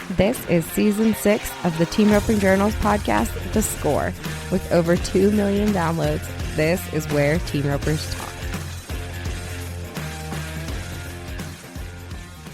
This is Season 6 of the Team Roping Journals podcast, The Score. With over 2 million downloads, this is where team ropers talk.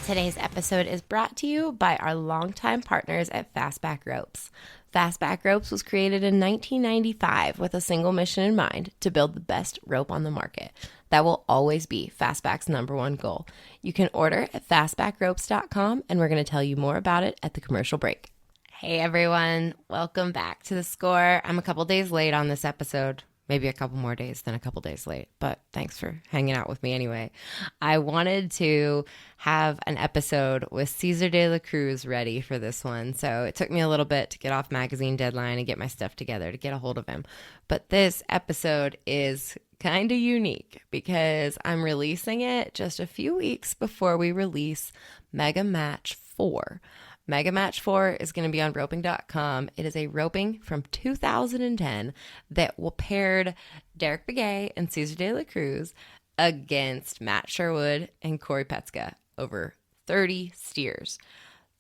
Today's episode is brought to you by our longtime partners at Fastback Ropes. Fastback Ropes was created in 1995 with a single mission in mind: to build the best rope on the market. That will always be Fastback's #1 goal. You can order at fastbackropes.com, and we're going to tell you more about it at the commercial break. Hey everyone, welcome back to The Score. I'm a couple days late on this episode. Maybe a couple more days than a couple days late, but thanks for hanging out with me anyway. I wanted to have an episode with Cesar de la Cruz ready for this one, so it took me a little bit to get off magazine deadline and get my stuff together to get a hold of him. But this episode is kind of unique because I'm releasing it just a few weeks before we release Mega Match 4. Mega Match 4 is going to be on roping.com. It is a roping from 2010 that will paired Derrick Begay and Cesar de la Cruz against Matt Sherwood and Cory Petska over 30 steers.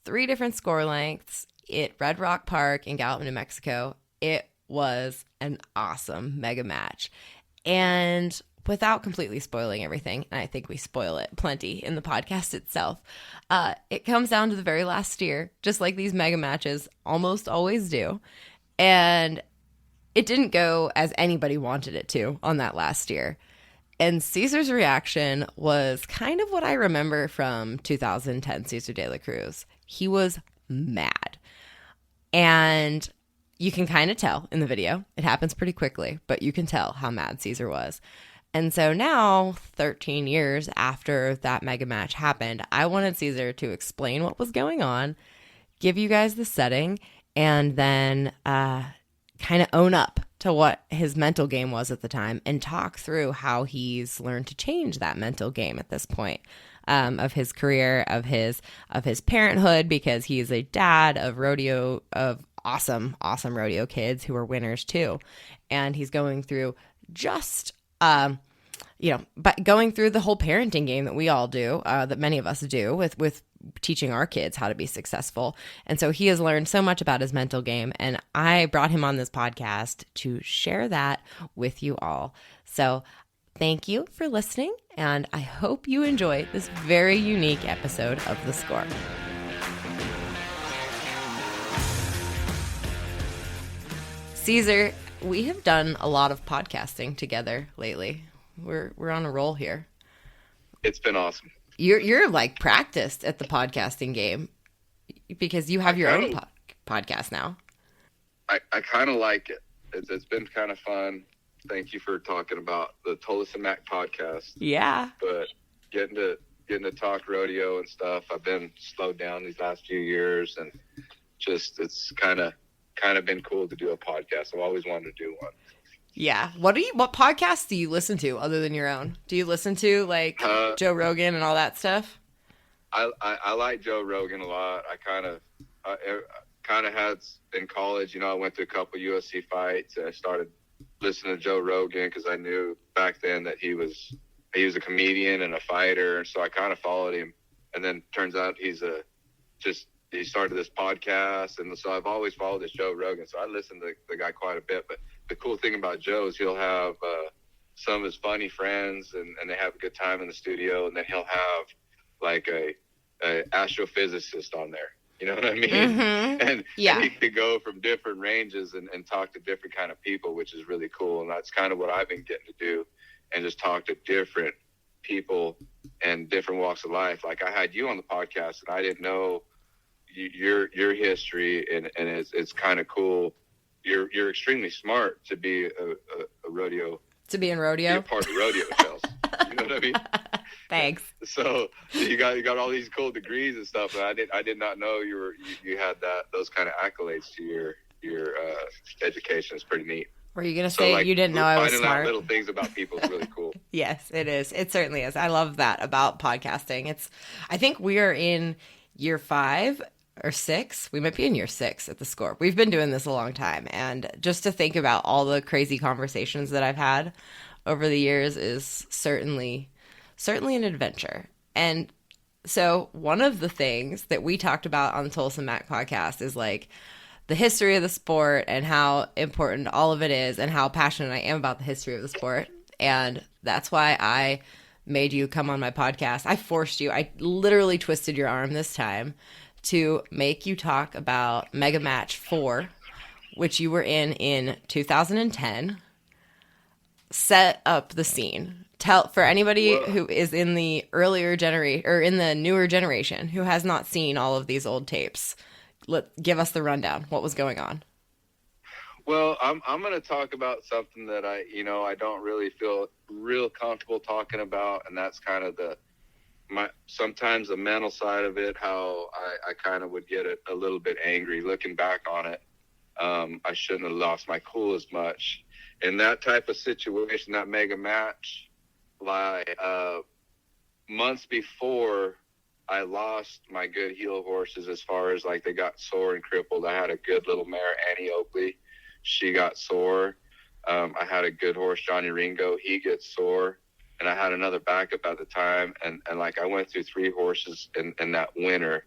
3 different score lengths at Red Rock Park in Gallup, New Mexico. It was an awesome mega match. And without completely spoiling everything, and I think we spoil it plenty in the podcast itself, it comes down to the very last steer, just like these mega matches almost always do. And it didn't go as anybody wanted it to on that last steer. And Cesar's reaction was kind of what I remember from 2010 Cesar de la Cruz. He was mad. And you can kind of tell in the video. It happens pretty quickly, but you can tell how mad Cesar was. And so now, 13 years after that mega match happened, I wanted Cesar to explain what was going on, give you guys the setting, and then kind of own up to what his mental game was at the time and talk through how he's learned to change that mental game at this point of his career, of his parenthood, because he's a dad of awesome rodeo kids who are winners too. And he's going through but going through the whole parenting game that we all do, that many of us do with teaching our kids how to be successful. And so he has learned so much about his mental game, and I brought him on this podcast to share that with you all. So thank you for listening, and I hope you enjoy this very unique episode of The Score. Cesar, we have done a lot of podcasting together lately. We're on a roll here. It's been awesome. You're like practiced at the podcasting game because you have your own podcast now. I kind of like it. It's been kind of fun. Thank you for talking about the Tolis and Mac podcast. Yeah. But getting to talk rodeo and stuff, I've been slowed down these last few years, and just it's kind of been cool to do a podcast. I've always wanted to do one. Yeah. What podcasts do you listen to other than your own? Do you listen to like Joe Rogan and all that stuff? I like Joe Rogan a lot. I kind of had in college, I went to a couple UFC fights, and I started listening to Joe Rogan because I knew back then that he was a comedian and a fighter, and so I kind of followed him. And then turns out he started this podcast, and so I've always followed this Joe Rogan. So I listen to the guy quite a bit. But the cool thing about Joe is he'll have some of his funny friends, and they have a good time in the studio, and then he'll have like a astrophysicist on there. You know what I mean? Mm-hmm. And yeah, he could go from different ranges and talk to different kind of people, which is really cool. And that's kind of what I've been getting to do, and just talk to different people and different walks of life. Like I had you on the podcast, and I didn't know your history, and it's kind of cool. You're extremely smart to be a rodeo. To be in rodeo? Be a part of rodeo shows. You know what I mean? Thanks. So you got all these cool degrees and stuff, but I did not know you had those kind of accolades to your education. It's pretty neat. Were you gonna say you didn't know I was smart? Finding out little things about people is really cool. Yes, it is. It certainly is. I love that about podcasting. I think we are in year 5 or 6. We might be in year 6 at The Score. We've been doing this a long time, and just to think about all the crazy conversations that I've had over the years is certainly an adventure. And So one of the things that we talked about on the Tulsa Mac podcast is like the history of the sport and how important all of it is and how passionate I am about the history of the sport. And that's why I made you come on my podcast. I forced you. I literally twisted your arm this time to make you talk about Mega Match 4, which you were in 2010. Set up the scene. Tell for anybody who is in the earlier generation or in the newer generation who has not seen all of these old tapes. Give us the rundown. What was going on? Well, I'm going to talk about something that I don't really feel real comfortable talking about, and that's kind of sometimes the mental side of it. How I kind of would get a little bit angry looking back on it. I shouldn't have lost my cool as much in that type of situation. That mega match, like months before I lost my good heel horses, as far as like they got sore and crippled. I had a good little mare, Annie Oakley. She got sore. I had a good horse, Johnny Ringo. He gets sore. And I had another backup at the time. And like I went through 3 horses in that winter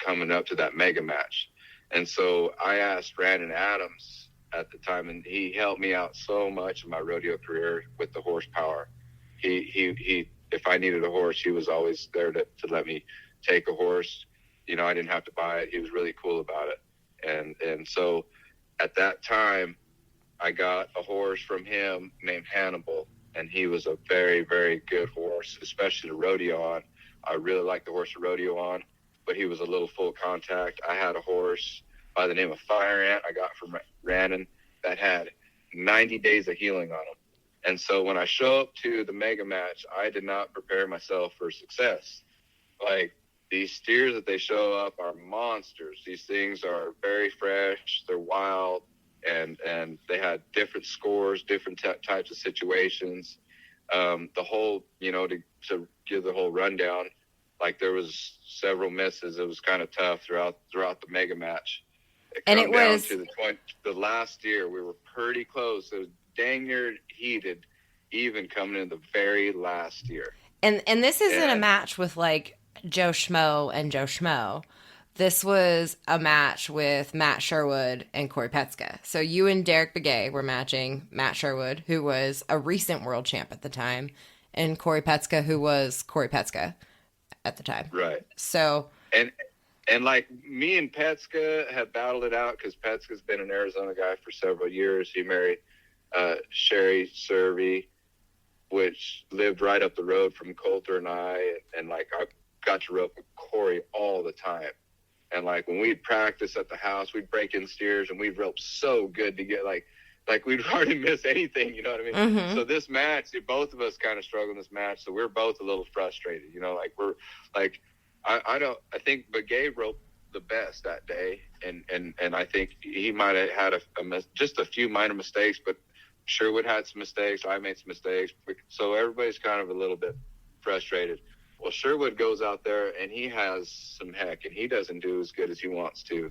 coming up to that mega match. And so I asked Brandon Adams at the time, and he helped me out so much in my rodeo career with the horsepower. He if I needed a horse, he was always there to let me take a horse. I didn't have to buy it. He was really cool about it. And so at that time, I got a horse from him named Hannibal, and he was a very, very good horse, especially to rodeo on. I really liked the horse to rodeo on, but he was a little full contact. I had a horse by the name of Fire Ant I got from Rannon that had 90 days of healing on him. And so when I show up to the mega match, I did not prepare myself for success. Like, these steers that they show up are monsters. These things are very fresh. They're wild, and they had different scores, different types of situations. The whole, to give the whole rundown, like there was several misses. It was kind of tough throughout the mega match. It was down to the last year. We were pretty close. It was dang near heated, even coming in the very last year. And this isn't a match with like Joe Schmo and Joe Schmo. This was a match with Matt Sherwood and Cory Petska. So you and Derrick Begay were matching Matt Sherwood, who was a recent world champ at the time, and Cory Petska, who was Cory Petska at the time. Right. So and like me and Petska have battled it out, because Petska's been an Arizona guy for several years. He married Sherry Servey, which lived right up the road from Coulter and I, and like I got to rope with Cory all the time. And like when we'd practice at the house, we'd break in steers and we'd rope so good to get like we'd hardly miss anything, you know what I mean? Mm-hmm. So this match, both of us kind of struggled in this match. So we're both a little frustrated, like we're like, I think Begay roped the best that day. And I think he might have had just a few minor mistakes, but Sherwood had some mistakes. I made some mistakes. So everybody's kind of a little bit frustrated. Well, Sherwood goes out there and he has some heck, and he doesn't do as good as he wants to.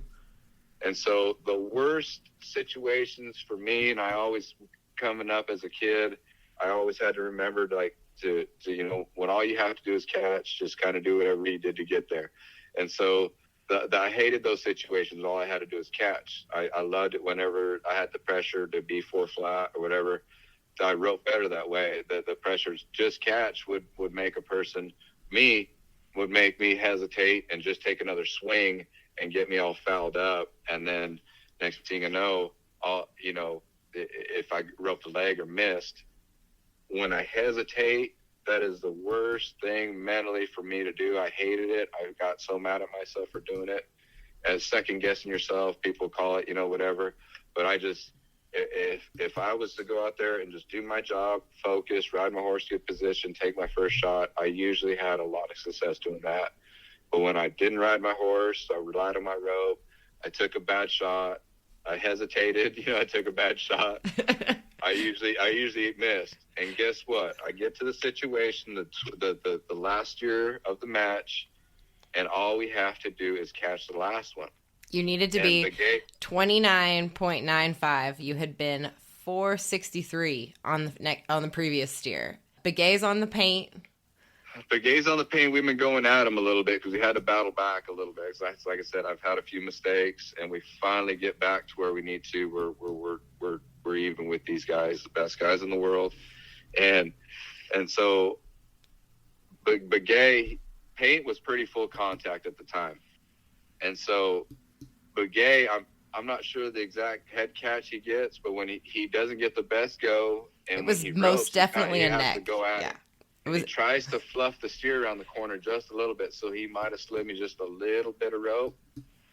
And so the worst situations for me, and I always, coming up as a kid, I always had to remember to when all you have to do is catch, just kind of do whatever you did to get there. And so I hated those situations. All I had to do is catch. I loved it whenever I had the pressure to be 4 flat or whatever. I wrote better that way. The pressures, just catch would make a person, would make me hesitate and just take another swing and get me all fouled up. And then next thing I know, if I roped a leg or missed, when I hesitate, that is the worst thing mentally for me to do. I hated it. I got so mad at myself for doing it. As second guessing yourself, people call it, whatever. But I just, if I was to go out there and just do my job, focus, ride my horse to a position, take my first shot, I usually had a lot of success doing that. But when I didn't ride my horse, I relied on my rope, I took a bad shot, I hesitated, I took a bad shot. I usually missed. And guess what? I get to the situation, the last year of the match, and all we have to do is catch the last one. You needed to be 29.95. You had been 463 on the previous steer. Begay's on the paint. Begay's on the paint. We've been going at him a little bit because we had to battle back a little bit. So like I said, I've had a few mistakes, and we finally get back to where we need to. We're even with these guys, the best guys in the world, and so Begay paint was pretty full contact at the time, and so Begay, I'm not sure the exact head catch he gets, but when he doesn't get the best go, and it was when he most ropes, definitely he a has neck. to go at it. He tries to fluff the steer around the corner just a little bit, so he might have slid me just a little bit of rope,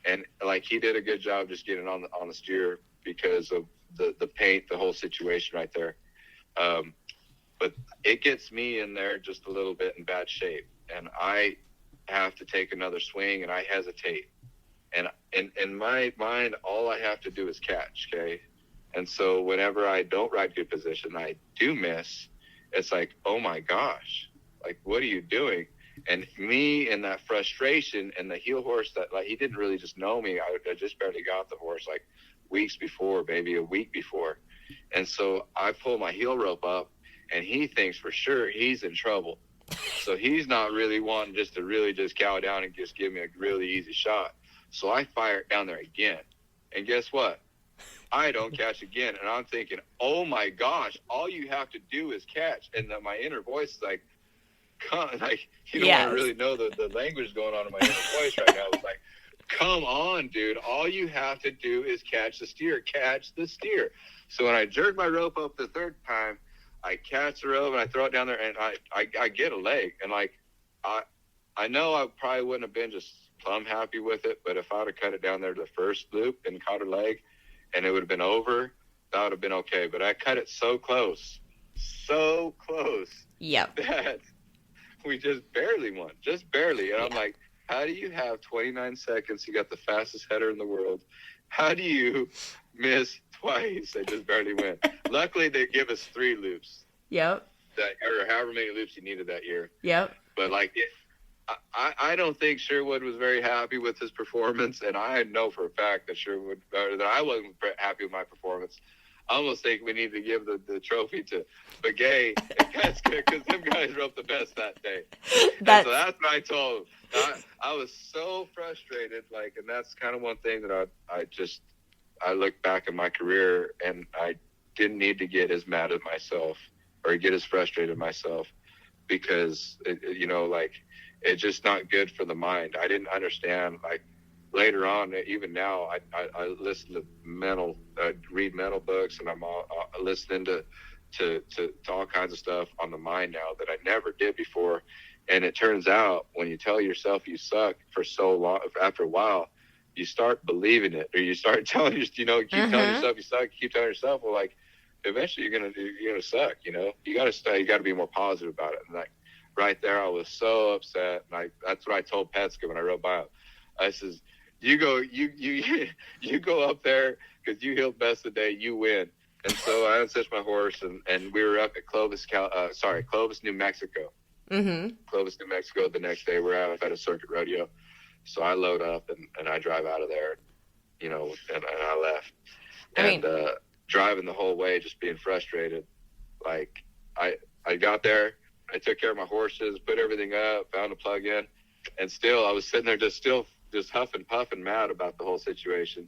and like he did a good job just getting on the steer because of the paint, the whole situation right there. But it gets me in there just a little bit in bad shape, and I have to take another swing, and I hesitate. And in my mind, all I have to do is catch, okay? And so whenever I don't ride good position, I do miss. It's like, oh my gosh, like, what are you doing? And me and that frustration and the heel horse that, like, he didn't really just know me. I just barely got the horse like weeks before, maybe a week before. And so I pull my heel rope up, and he thinks for sure he's in trouble. So he's not really wanting just to really just cow down and just give me a really easy shot. So I fire it down there again. And guess what? I don't catch again. And I'm thinking, oh my gosh, all you have to do is catch. And my inner voice is like, come, like, you don't want to really know the language going on in my inner voice right now. It's like, come on, dude. All you have to do is catch the steer. Catch the steer. So when I jerk my rope up the third time, I catch the rope and I throw it down there, and I get a leg. And like, I know I probably wouldn't have been just plumb happy with it, but if I would have cut it down there to the first loop and caught her leg and it would have been over, that would have been okay. But I cut it so close that we just barely won, just barely. And I'm like, how do you have 29 seconds? You got the fastest header in the world. How do you miss twice and just barely win? Luckily, they give us 3 loops. Yep. Or however many loops you needed that year. Yep. But like, I don't think Sherwood was very happy with his performance, and I know for a fact that that I wasn't happy with my performance. I almost think we need to give the trophy to Begay and Petska because them guys roped the best that day. So that's what I told him. I was so frustrated, like, and that's kind of one thing that I look back at my career, and I didn't need to get as mad at myself or get as frustrated myself because, it's just not good for the mind. I didn't understand, like, later on, even now, I listen to read mental books, and I'm listening to all kinds of stuff on the mind now that I never did before. And it turns out when you tell yourself you suck for so long, after a while, you start believing it, or you start telling telling yourself you suck. You keep telling yourself, well, like, eventually you're gonna suck. You gotta be more positive about it. And like right there, I was so upset. And that's what I told Petska when I rode by him. I says, you go up there because you healed best today, you win. And so I unstitched my horse, and we were up at Clovis, New Mexico. Mm-hmm. Clovis, New Mexico. The next day, we're out at a circuit rodeo. So I load up and I drive out of there, and I left. Driving the whole way, just being frustrated. Like, I got there, I took care of my horses, put everything up, found a plug-in, and still I was sitting there just huffing, puffing, mad about the whole situation.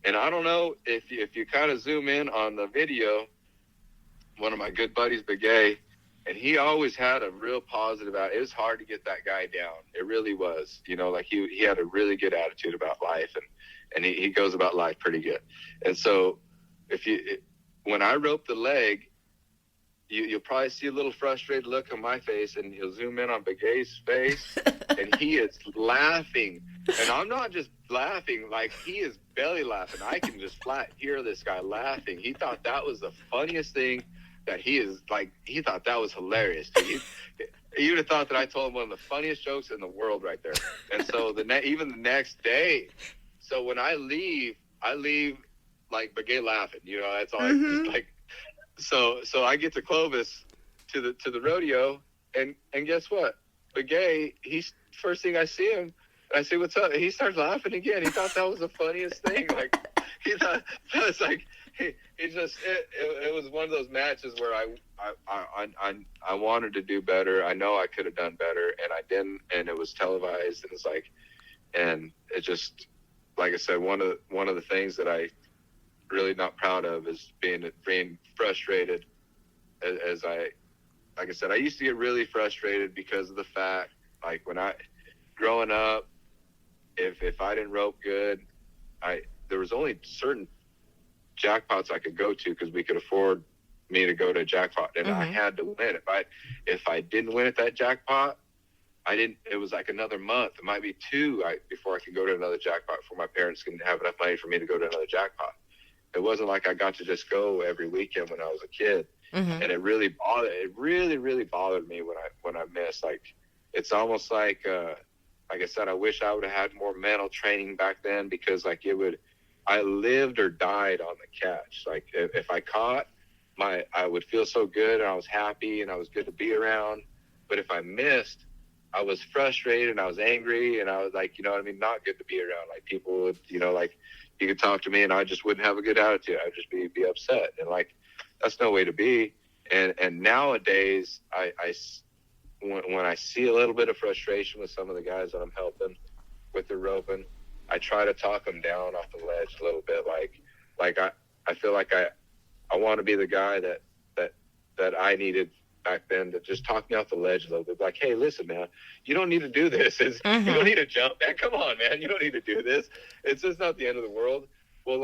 And I don't know if you kind of zoom in on the video, one of my good buddies, Begay, and he always had a real positive attitude. It was hard to get that guy down. It really was. Like he had a really good attitude about life, and he goes about life pretty good. And so when I rope the leg, you'll probably see a little frustrated look on my face, and you'll zoom in on Begay's face, and he is laughing. And I'm not just laughing, like, he is belly laughing. I can just flat hear this guy laughing. He thought that was the funniest thing that he thought that was hilarious. He would have thought that I told him one of the funniest jokes in the world right there. And so even the next day, so when I leave like Begay laughing, that's all. Mm-hmm. Just like, so I get to Clovis to the rodeo, and guess what? Begay, he's first thing I see him, I say, what's up? And he starts laughing again. He thought that was the funniest thing. Like, he thought that was like, he just it was one of those matches where I wanted to do better. I know I could have done better, and I didn't. And it was televised, and it's like, and it just, like I said, one of the things that I really not proud of is being frustrated. As like I said, I used to get really frustrated because of the fact, like when growing up, if I didn't rope good, there was only certain jackpots I could go to because we could afford me to go to a jackpot, and I had to win. If I didn't win at that jackpot, it was like another month, it might be two, before I could go to another jackpot, before my parents can have enough money for me to go to another jackpot. It wasn't like I got to just go every weekend when I was a kid. And it really bothered me when I missed. Like, it's almost like I said, I wish I would have had more mental training back then, because like I lived or died on the catch. Like if I caught, I would feel so good, and I was happy, and I was good to be around. But if I missed, I was frustrated, and I was angry, and I was like, you know what I mean, not good to be around. Like people would, like you could talk to me, and I just wouldn't have a good attitude. I'd just be upset, and like that's no way to be. And nowadays, when I see a little bit of frustration with some of the guys that I'm helping with the roping, I try to talk them down off the ledge a little bit. Like I feel like I want to be the guy that I needed back then to just talk me off the ledge a little bit. Like, hey, listen, man, you don't need to do this. You don't need to jump, man. Come on, man. You don't need to do this. It's just not the end of the world. Well,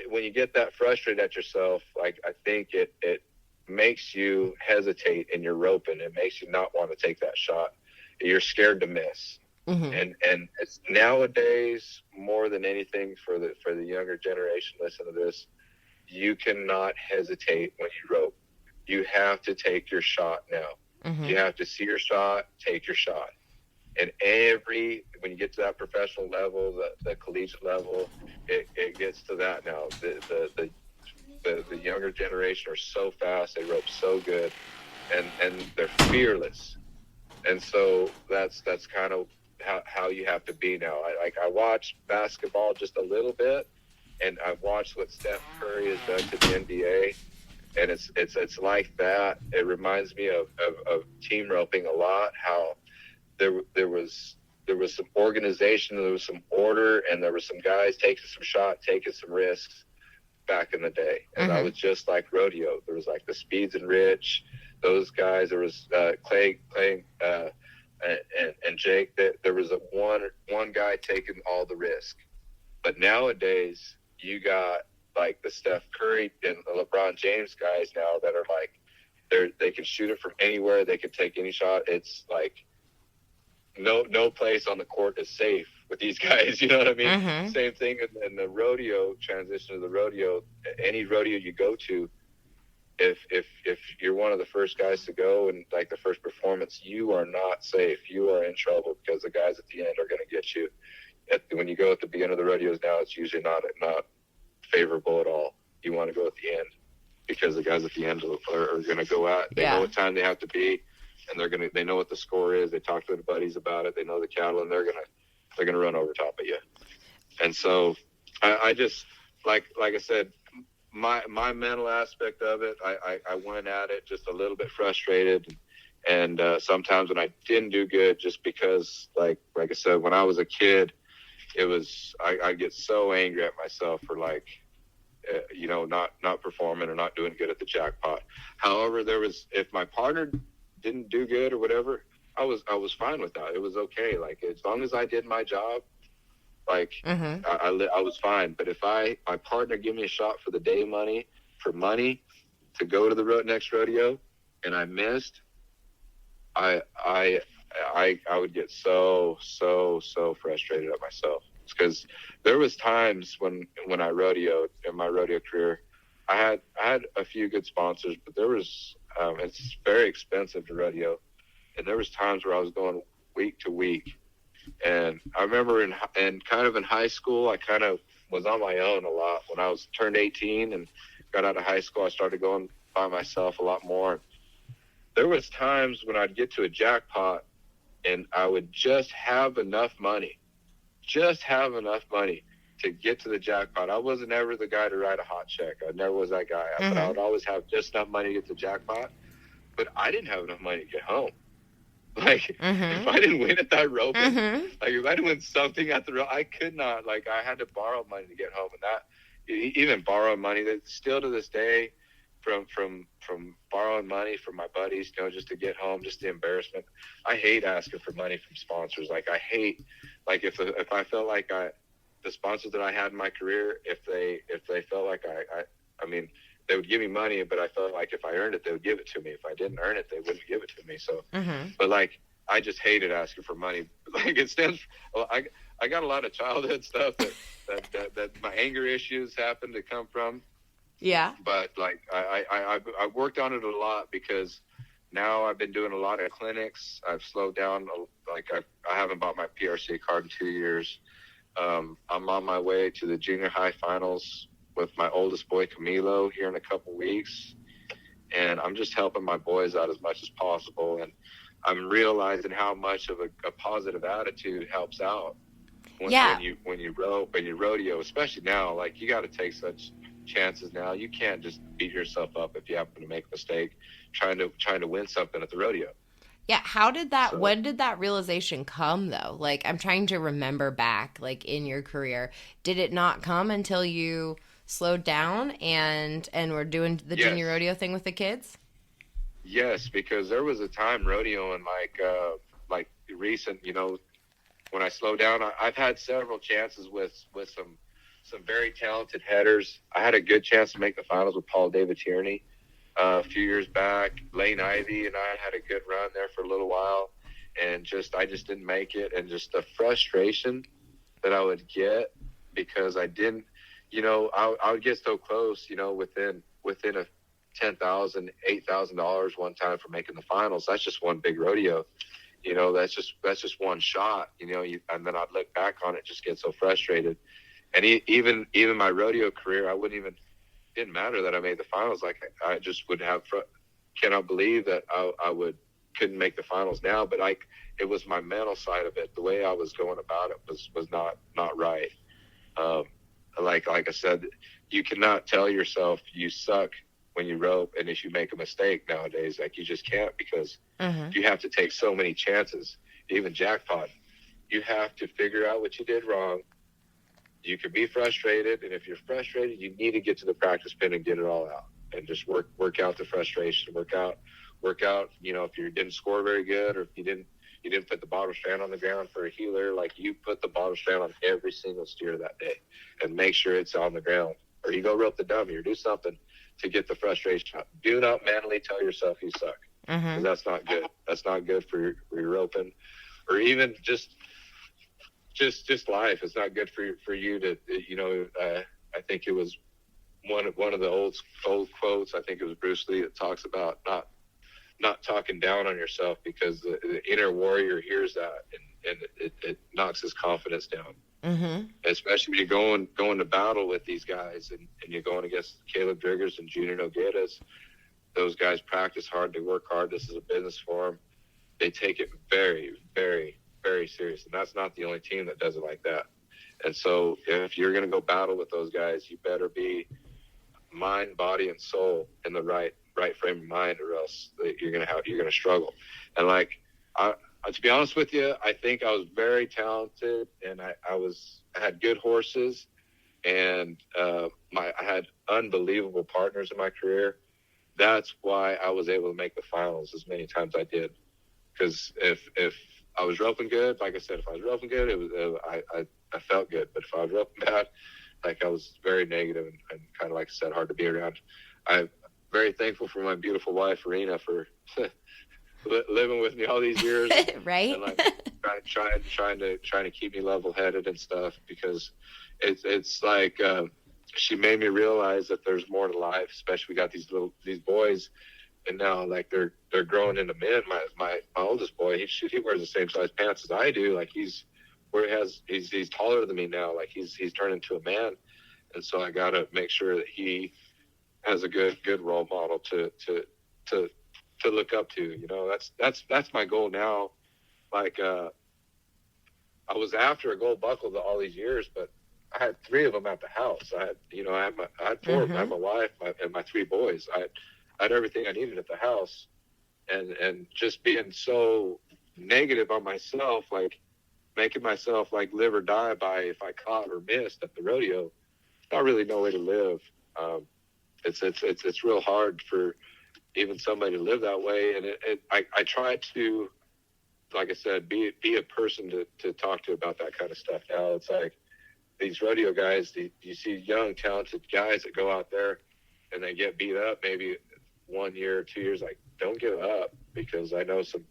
when you get that frustrated at yourself, like I think it makes you hesitate in your roping. It makes you not want to take that shot. You're scared to miss. And it's nowadays more than anything for the younger generation. Listen to this: you cannot hesitate when you rope. You have to take your shot now. You have to see your shot, take your shot. And when you get to that professional level, the collegiate level, it gets to that now. The younger generation are so fast, they rope so good, and they're fearless. And so that's kind of how you have to be now. I watch basketball just a little bit, and I've watched what Steph Curry has done to the NBA, and it's like that. It reminds me of team roping a lot. How there was some organization, there was some order, and there were some guys taking some shots, taking some risks back in the day. And I was just like rodeo. There was like the Speeds and Rich, those guys. There was Clay and Jake. There was one guy taking all the risk. But nowadays, you got like the Steph Curry and the LeBron James guys now that are like, they can shoot it from anywhere. They can take any shot. It's like no place on the court is safe with these guys. You know what I mean? Same thing in the rodeo, transition to the rodeo. Any rodeo you go to, if you're one of the first guys to go and like the first performance, you are not safe. You are in trouble because the guys at the end are going to get you. When you go at the beginning of the rodeos now, it's usually not favorable at all. You want to go at the end because the guys at the end are going to go out. They know what time they have to be, and they know what the score is. They talk to their buddies about it. They know the cattle, and they're gonna run over top of you. And so I just like I said, my mental aspect of it, I went at it just a little bit frustrated, and sometimes when I didn't do good, just because like I said, when I was a kid, it was I get so angry at myself for not performing or not doing good at the jackpot. However, if my partner didn't do good or whatever, I was fine with that. It was okay. Like as long as I did my job, like I was fine. But if my partner give me a shot for the day money to go to the next rodeo, and I missed, I would get so frustrated at myself. It's because there was times when I rodeoed in my rodeo career, I had a few good sponsors, but there was it's very expensive to rodeo, and there was times where I was going week to week. And I remember in high school, I kind of was on my own a lot. When I turned 18 and got out of high school, I started going by myself a lot more. There was times when I'd get to a jackpot and I would just have enough money to get to the jackpot. I wasn't ever the guy to write a hot check. I never was that guy. But I would always have just enough money to get the jackpot. But I didn't have enough money to get home. Like, if I didn't win at that roping, like, if I didn't win something at the rope, I could not. Like, I had to borrow money to get home. And that, even borrow money, that still to this day, from borrowing money from my buddies, you know, just to get home, just the embarrassment. I hate asking for money from sponsors. Like, I hate, like, if I felt like the sponsors that I had in my career, if they felt like I mean, they would give me money, but I felt like if I earned it, they would give it to me. If I didn't earn it, they wouldn't give it to me. So, but like, I just hated asking for money. Like, it stands. Well, I got a lot of childhood stuff that my anger issues happened to come from. Yeah. But like, I worked on it a lot, because now I've been doing a lot of clinics. I've slowed down. Like, I haven't bought my PRC card in 2 years. I'm on my way to the junior high finals with my oldest boy, Camilo, here in a couple weeks. And I'm just helping my boys out as much as possible. And I'm realizing how much of a positive attitude helps out when you rodeo, especially now. Like, you got to take such chances now. You can't just beat yourself up if you happen to make a mistake trying to win something at the rodeo. Yeah, when did that realization come, though? Like, I'm trying to remember back, like, in your career. Did it not come until you slowed down and were doing the junior rodeo thing with the kids? Yes, because there was a time rodeoing, like recent, you know, when I slowed down, I've had several chances with some very talented headers. I had a good chance to make the finals with Paul David Tierney a few years back. Lane Ivy and I had a good run there for a little while, and I just didn't make it. And just the frustration that I would get because I didn't, you know, I would get so close, you know, within a $10,000, $8,000 one time for making the finals. That's just one big rodeo. You know, that's just one shot, you know, and then I'd look back on it, just get so frustrated. And even my rodeo career, didn't matter that I made the finals. Like, I just would cannot believe that I couldn't make the finals now. But it was my mental side of it. The way I was going about it was not right. Like I said, you cannot tell yourself you suck when you rope, and if you make a mistake nowadays, like, you just can't, because you have to take so many chances. Even jackpot, you have to figure out what you did wrong. You can be frustrated, and if you're frustrated, you need to get to the practice pin and get it all out, and just work out the frustration. Work out. You know, if you didn't score very good, or if you didn't put the bottom strand on the ground for a healer, like, you put the bottom strand on every single steer that day, and make sure it's on the ground. Or you go rope the dummy, or do something to get the frustration out. Do not mentally tell yourself you suck, because that's not good. That's not good for your roping, or even just life. It's not good for you to, you know. I think it was one of the old quotes. I think it was Bruce Lee that talks about not talking down on yourself, because the inner warrior hears that, and it knocks his confidence down. Especially when you're going to battle with these guys, and you're going against Caleb Driggers and Junior Nogueiras. Those guys practice hard. They work hard. This is a business for them. They take it very, very, very serious. And that's not the only team that does it like that. And so if you're going to go battle with those guys, you better be mind, body, and soul in the right frame of mind, or else you're going to struggle. And like, to be honest with you, I think I was very talented, and I had good horses, and I had unbelievable partners in my career. That's why I was able to make the finals as many times I did. Because if I was roping good, like I said, if I was roping good, I felt good. But if I was roping bad, like, I was very negative and kind of, like I said, hard to be around. I'm very thankful for my beautiful wife, Rena, for living with me all these years, right? And like trying to keep me level-headed and stuff, because it's like she made me realize that there's more to life. Especially, we got these boys, and now, like, they're growing into men. My oldest boy, he wears the same size pants as I do. Like, he's taller than me now. Like, he's turned into a man, and so I gotta make sure that he has a good role model to look up to. You know, that's my goal now. Like, I was after a gold buckle all these years, but I had 3 of them at the house. I had 4 of them. I had my wife and my 3 boys. I had everything I needed at the house, and just being so negative on myself, like making myself like live or die by if I caught or missed at the rodeo. Not really no way to live. It's real hard for even somebody to live that way. And I try to, like I said, be a person to talk to about that kind of stuff. Now it's like these rodeo guys, you see young, talented guys that go out there and they get beat up maybe 1 year or 2 years. Like, don't give up, because I know some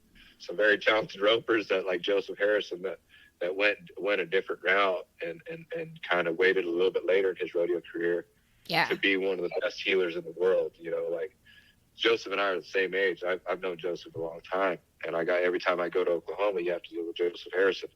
very talented ropers that, like Joseph Harrison, that went a different route and kind of waited a little bit later in his rodeo career to be one of the best healers in the world. You know, like Joseph and I are the same age. I've known Joseph a long time, and every time I go to Oklahoma, you have to deal with Joseph Harrison.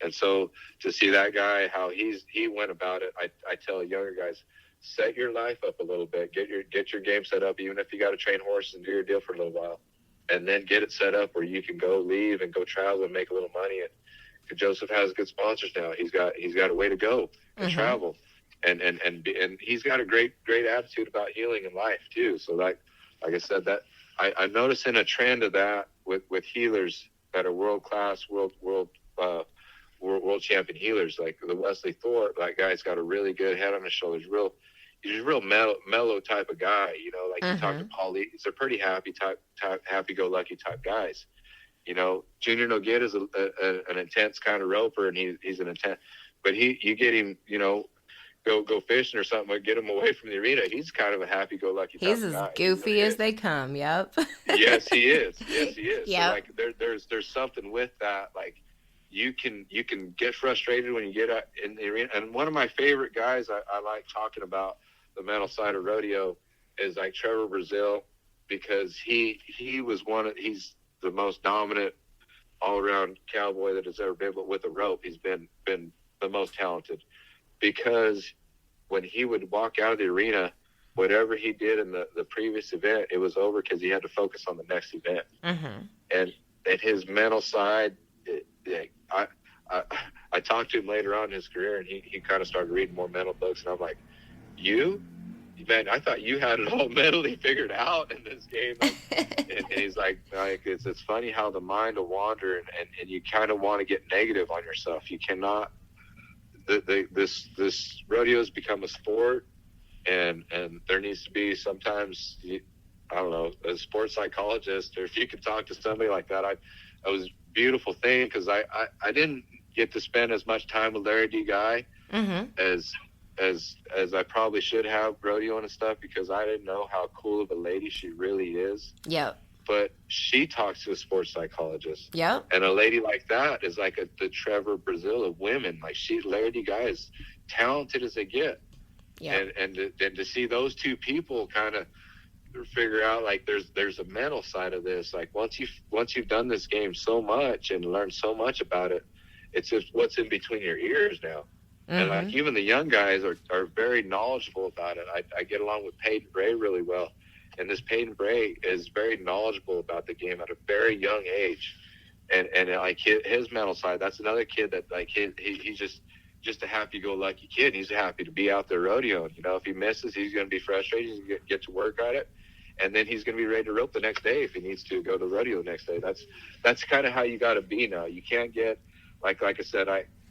And so to see that guy, how he went about it, I tell younger guys, set your life up a little bit, get your game set up, even if you got to train horses and do your deal for a little while, and then get it set up where you can go leave and go travel and make a little money. And Joseph has good sponsors now. He's got a way to go and travel, and he's got a great attitude about healing in life too. So like I said, that I'm noticing a trend of that with healers that are world class, world champion healers, like the Wesley Thorpe. That guy's got a really good head on his shoulders. He's a real mellow type of guy. You know, like you talk to Paul Lee, he's a pretty happy-go-lucky type guys. You know, Junior Nogueira is an intense kind of roper, and he's an intense. But you get him, you know, go fishing or something, or get him away from the arena. He's kind of a happy-go-lucky type of guy. He's as goofy as they come. Yep. Yes, he is. Yes, he is. Yep. So like there's something with that. Like you can get frustrated when you get in the arena. And one of my favorite guys I like talking about the mental side of rodeo is like Trevor Brazil, because he's the most dominant all-around cowboy that has ever been, but with a rope, he's been the most talented, because when he would walk out of the arena, whatever he did in the previous event, it was over because he had to focus on the next event. And his mental side, I talked to him later on in his career, and he kind of started reading more mental books, and I'm like, man, I thought you had it all mentally figured out in this game. And he's like it's funny how the mind will wander, and you kind of want to get negative on yourself. You cannot. This rodeo has become a sport, and there needs to be sometimes, I don't know, a sports psychologist, or if you could talk to somebody like that. It was a beautiful thing, because I didn't get to spend as much time with Larry D. Guy as I probably should have rodeoing and stuff, because I didn't know how cool of a lady she really is. Yep. But she talks to a sports psychologist. Yep. And a lady like that is like the Trevor Brazil of women. Like Larry D. Guy is talented as they get. Yeah. And to see those two people kind of figure out, like there's a mental side of this. Like once you've done this game so much and learned so much about it, it's just what's in between your ears now. And like even the young guys are very knowledgeable about it. I get along with Peyton Bray really well, and this Peyton Bray is very knowledgeable about the game at a very young age, and like his mental side. That's another kid that like he's just a happy-go-lucky kid. He's happy to be out there rodeoing. You know, if he misses, he's going to be frustrated. He's going to get to work on it, and then he's going to be ready to rope the next day if he needs to go to rodeo the next day. That's kind of how you got to be now. You can't get like I said.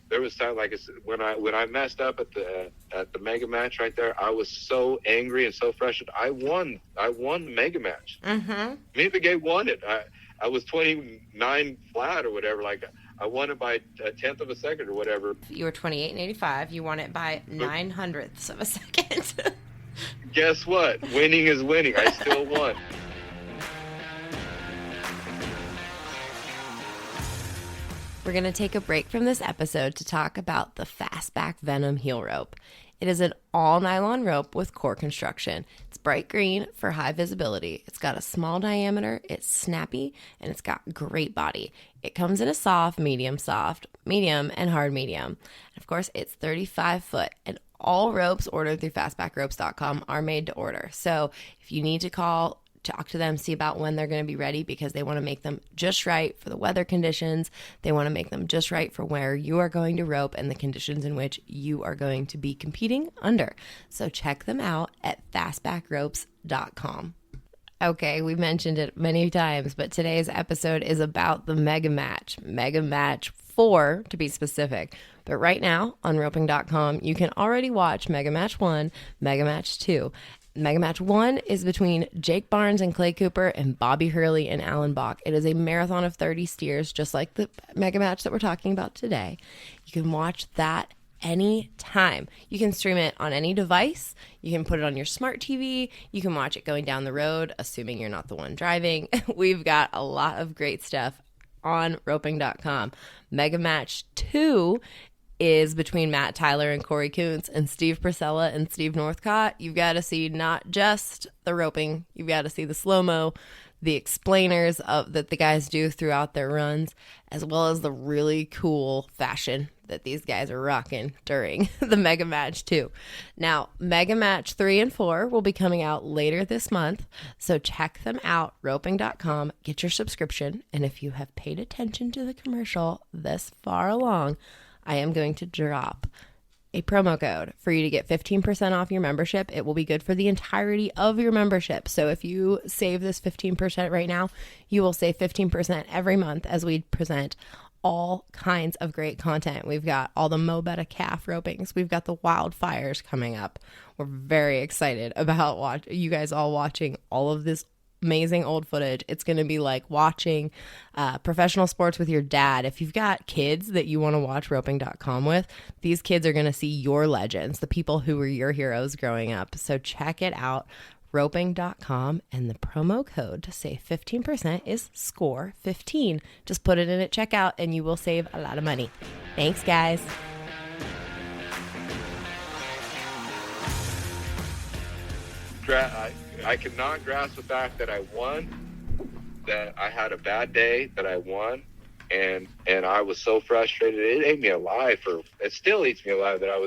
There was time, like I said, when I messed up at the mega match right there, I was so angry and so frustrated. I won the mega match. Me and Begay won it. I was 29 flat or whatever. Like I won it by a tenth of a second or whatever. You were 28.85. You won it by 9/100ths of a second. Guess what? Winning is winning. I still won. We're going to take a break from this episode to talk about the Fastback Venom heel rope. It is an all nylon rope with core construction. It's bright green for high visibility. It's got a small diameter, it's snappy, and it's got great body. It comes in a soft, medium, and hard medium. And of course, it's 35 foot, and all ropes ordered through fastbackropes.com are made to order. So if you need to call talk to them, see about when they're going to be ready, because they want to make them just right for the weather conditions. They want to make them just right for where you are going to rope and the conditions in which you are going to be competing under. So check them out at fastbackropes.com. Okay, we mentioned it many times, but today's episode is about the Mega Match 4 to be specific. But right now on roping.com, you can already watch Mega Match 1, Mega Match 2. Mega Match 1 is between Jake Barnes and Clay Cooper and Bobby Hurley and Alan Bach. It is a marathon of 30 steers, just like the Mega Match that we're talking about today. You can watch that anytime. You can stream it on any device. You can put it on your smart TV. You can watch it going down the road, assuming you're not the one driving. We've got a lot of great stuff on roping.com. Mega Match 2 is between Matt Tyler and Cory Kuntz and Steve Priscilla and Steve Northcott. You've got to see not just the roping, you've got to see the slow-mo, the explainers that the guys do throughout their runs, as well as the really cool fashion that these guys are rocking during the Mega Match 2. Now, Mega Match 3 and 4 will be coming out later this month, so check them out, roping.com, get your subscription, and if you have paid attention to the commercial this far along, I am going to drop a promo code for you to get 15% off your membership. It will be good for the entirety of your membership. So if you save this 15% right now, you will save 15% every month as we present all kinds of great content. We've got all the Mo Betta calf ropings. We've got the wildfires coming up. We're very excited about you guys all watching all of this amazing old footage. It's going to be like watching professional sports with your dad. If you've got kids that you want to watch roping.com with, these kids are going to see your legends, the people who were your heroes growing up. So check it out, roping.com, and the promo code to save 15% is SCORE15. Just put it in at checkout and you will save a lot of money. Thanks, guys. I cannot grasp the fact that I won, that I had a bad day, that I won, and I was so frustrated. It ate me alive. It still eats me alive that I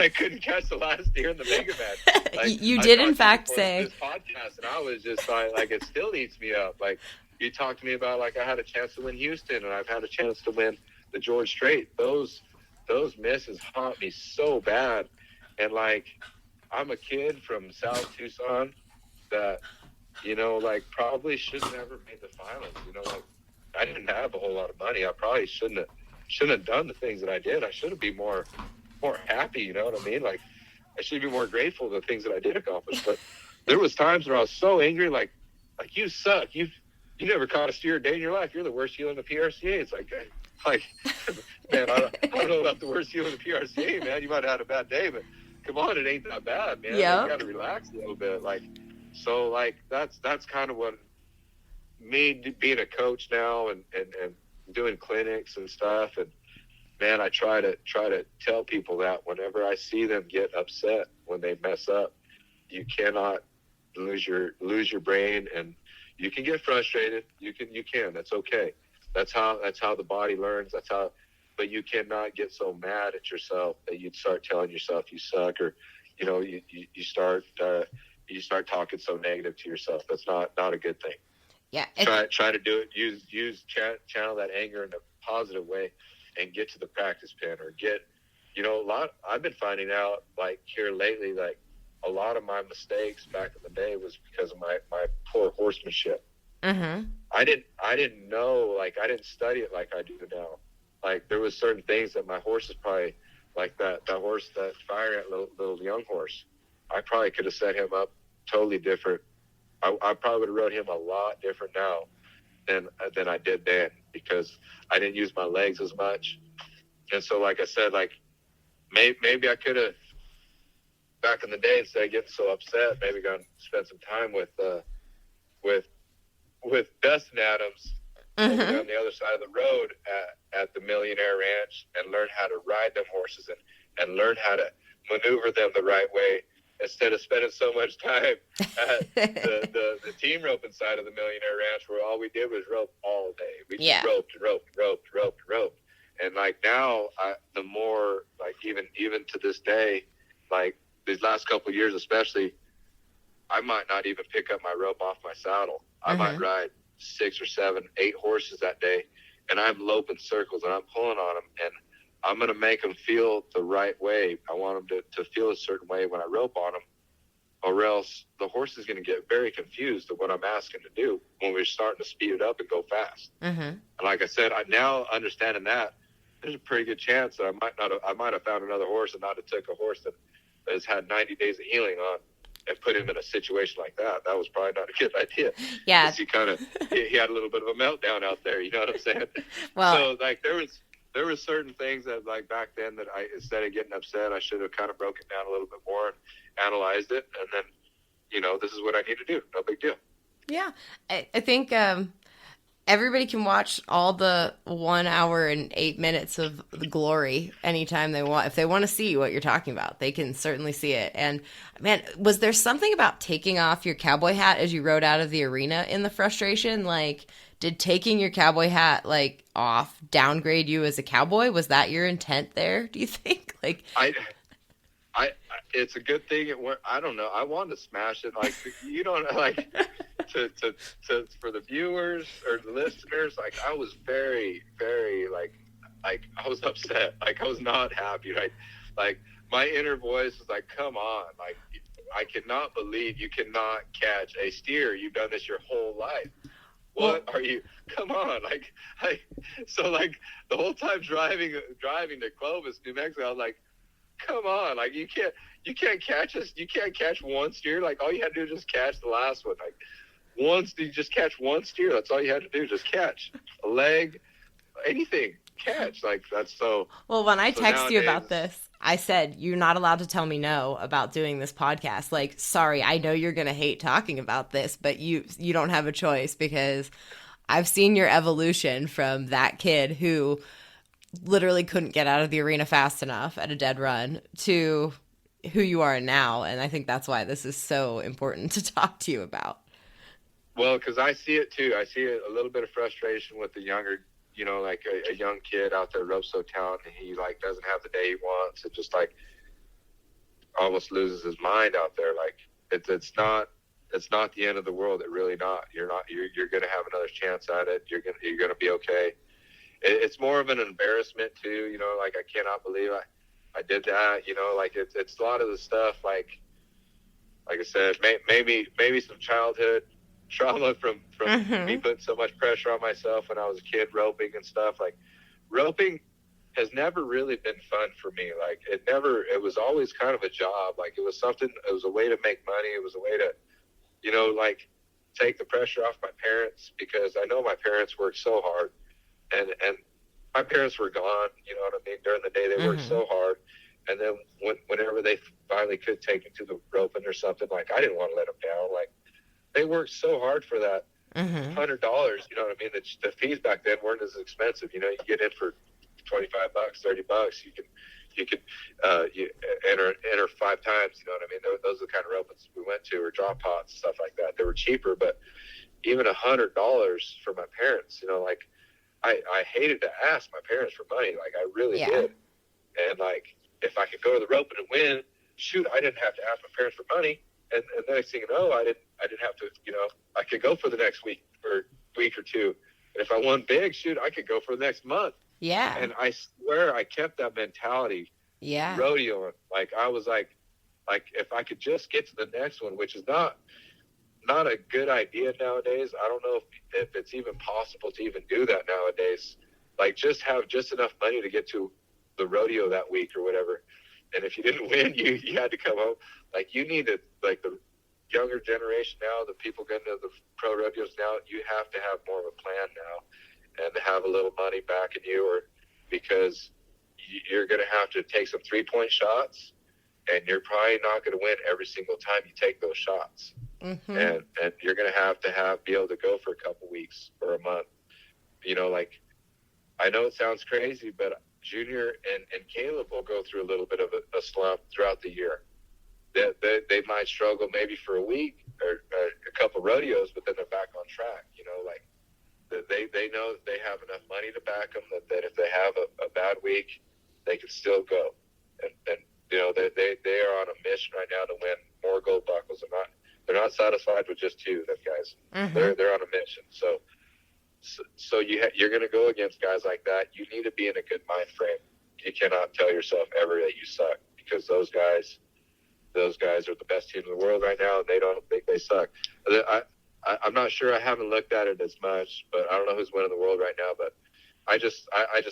couldn't catch the last deer in the Mega Match. Like, you did in fact say this podcast, and I was just like it still eats me up. Like, you talked to me about, like, I had a chance to win Houston, and I've had a chance to win the George Strait. Those misses haunt me so bad, and like, I'm a kid from South Tucson that, like, probably should never made the finals. Like, I didn't have a whole lot of money. I probably shouldn't have done the things that I did. I should have been more happy. You know what I mean? Like, I should be more grateful for the things that I did accomplish. But there was times where I was so angry, like you suck. You never caught a steer a day in your life. You're the worst heel in the PRCA. It's like man, I don't know about the worst heel in the PRCA, man. You might have had a bad day, but come on, it ain't that bad, man. Yep. You got to relax a little bit. So that's kind of what me being a coach now and doing clinics and stuff. And man, I try to tell people that whenever I see them get upset when they mess up, you cannot lose your brain, and you can get frustrated. You can. That's okay. That's how the body learns. But you cannot get so mad at yourself that you start telling yourself you suck, or you start talking so negative to yourself. That's not a good thing. Yeah. Try to do it. Channel that anger in a positive way, and get to the practice pen, or get I've been finding out, like, here lately, like, a lot of my mistakes back in the day was because of my poor horsemanship. Mm-hmm. I didn't know, like, I didn't study it like I do now. Like, there was certain things that my horse is probably, like that horse, that Fire Ant little young horse, I probably could have set him up totally different. I probably would have rode him a lot different now than I did then, because I didn't use my legs as much. And so, like I said, like, maybe I could have, back in the day, instead of getting so upset, maybe gone spend some time with Dustin Adams, mm-hmm. on the other side of the road at the Millionaire Ranch, and learn how to ride them horses and learn how to maneuver them the right way, instead of spending so much time at the team roping side of the Millionaire Ranch, where all we did was rope all day. We just roped. And, like, now, the more, like, even to this day, like, these last couple of years especially, I might not even pick up my rope off my saddle. I might ride 6 or 7, 8 horses that day, and I'm loping circles and I'm pulling on them, and I'm going to make them feel the right way. I want them to feel a certain way when I rope on them, or else the horse is going to get very confused of what I'm asking to do when we're starting to speed it up and go fast. And like I said, I'm now understanding that there's a pretty good chance that I might have found another horse and not have took a horse that has had 90 days of healing on and put him in a situation like that. That was probably not a good idea. Yeah. He had a little bit of a meltdown out there. You know what I'm saying? Well, so like there was certain things that like back then that I, instead of getting upset, I should have kind of broken down a little bit more and analyzed it. And then, you know, this is what I need to do. No big deal. Yeah. I think, everybody can watch all the 1 hour and 8 minutes of the glory anytime they want. If they want to see what you're talking about, they can certainly see it. And man, was there something about taking off your cowboy hat as you rode out of the arena in the frustration? Like, did taking your cowboy hat like off downgrade you as a cowboy? Was that your intent there, do you think? Like, it's a good thing it went. I don't know. I wanted to smash it. Like, you don't like to for the viewers or the listeners. Like, I was very, very like I was upset. Like, I was not happy. Like my inner voice was like, come on. Like, I cannot believe you cannot catch a steer. You've done this your whole life. What are you? Come on. Like, so like the whole time driving to Clovis, New Mexico, I was like, come on, like you can't catch us. You can't catch one steer. Like, all you had to do is just catch the last one. Like, you just catch one steer. That's all you had to do. Just catch a leg, anything, catch. Like, that's so. Well, when I text nowadays, you about this, I said, you're not allowed to tell me no about doing this podcast. Like, sorry, I know you're going to hate talking about this, but you don't have a choice, because I've seen your evolution from that kid who literally couldn't get out of the arena fast enough at a dead run to who you are now. And I think that's why this is so important to talk to you about. Well, because I see it too. I see a little bit of frustration with the younger, you know, like a young kid out there, ropes so talented, and he like doesn't have the day he wants. It just like almost loses his mind out there. Like, it's not the end of the world. It really not. You're going to have another chance at it. You're going to be okay. It's more of an embarrassment too, you know, like I cannot believe I did that, you know, like it's a lot of the stuff, like I said, maybe some childhood trauma from me putting so much pressure on myself when I was a kid, roping and stuff. Like, roping has never really been fun for me. Like, it was always kind of a job. Like, it was a way to make money. It was a way to, you know, like take the pressure off my parents, because I know my parents worked so hard. And my parents were gone, you know what I mean? During the day, they worked so hard. And then whenever they finally could take me to the roping or something, like, I didn't want to let them down. Like, they worked so hard for that $100, you know what I mean? The fees back then weren't as expensive. You know, you get in for $25, $30. You could enter 5 times, you know what I mean? Those are the kind of ropings we went to, or drop pots, stuff like that. They were cheaper, but even $100 for my parents, you know, like, I hated to ask my parents for money. Like, I really did. And like, if I could go to the roping and win, shoot, I didn't have to ask my parents for money. And the next thing you know, I didn't have to, you know, I could go for the next week or 2. And if I won big, shoot, I could go for the next month. Yeah. And I swear I kept that mentality. Yeah. Rodeoing. Like, I was like, if I could just get to the next one, which is not a good idea nowadays. I don't know if it's even possible to even do that nowadays. Like, just have just enough money to get to the rodeo that week or whatever. And if you didn't win, you had to come home. Like, you need to, like, the younger generation now, the people getting to the pro rodeos now, you have to have more of a plan now, and to have a little money backing you, or because you're going to have to take some 3-point shots, and you're probably not going to win every single time you take those shots. And you're going to be able to go for a couple weeks or a month. You know, like, I know it sounds crazy, but Junior and Caleb will go through a little bit of a slump throughout the year. They might struggle maybe for a week or a couple rodeos, but then they're back on track. You know, like, they know that they have enough money to back them, that if they have a bad week, they can still go. And you know, they are on a mission right now to win more gold buckles. They're not satisfied with just two. Them guys, they're on a mission. So you're going to go against guys like that. You need to be in a good mind frame. You cannot tell yourself ever that you suck, because those guys are the best team in the world right now, and they don't think they suck. I'm not sure. I haven't looked at it as much, but I don't know who's winning the world right now. But I just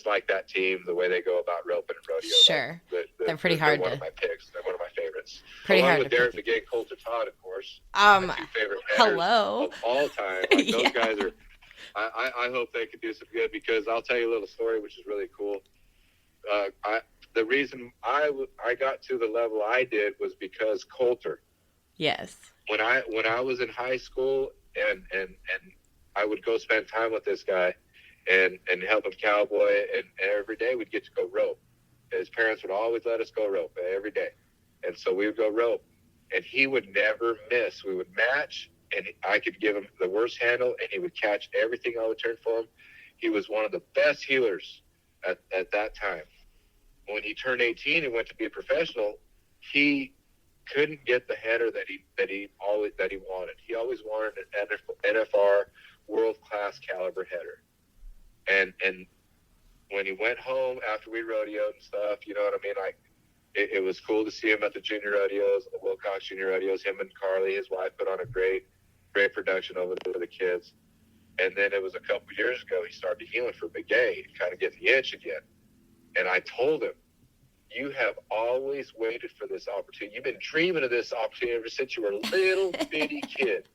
like that team, the way they go about roping and rodeo. Sure, they're pretty hard. They're one of my picks. They're one of my favorites. Pretty Along hard with Derrick Begay and Coulter Todd, of course. My two favorite headers of all time. Like, those guys are. I hope they could do some good, because I'll tell you a little story which is really cool. The reason I got to the level I did was because Coulter. Yes. When I was in high school and I would go spend time with this guy and help him cowboy, and every day we'd get to go rope. His parents would always let us go rope every day. And so we would go rope, and he would never miss. We would match, and I could give him the worst handle, and he would catch everything I would turn for him. He was one of the best healers at that time. When he turned 18 and went to be a professional, he couldn't get the header that he wanted. He always wanted an NFR world-class caliber header. And when he went home after we rodeoed and stuff, you know what I mean? Like, it was cool to see him at the junior rodeos, the Wilcox junior rodeos. Him and Carly, his wife, put on a great production over the kids. And then it was a couple years ago, he started healing for Begay, kind of getting the itch again. And I told him, you have always waited for this opportunity. You've been dreaming of this opportunity ever since you were a little bitty kid,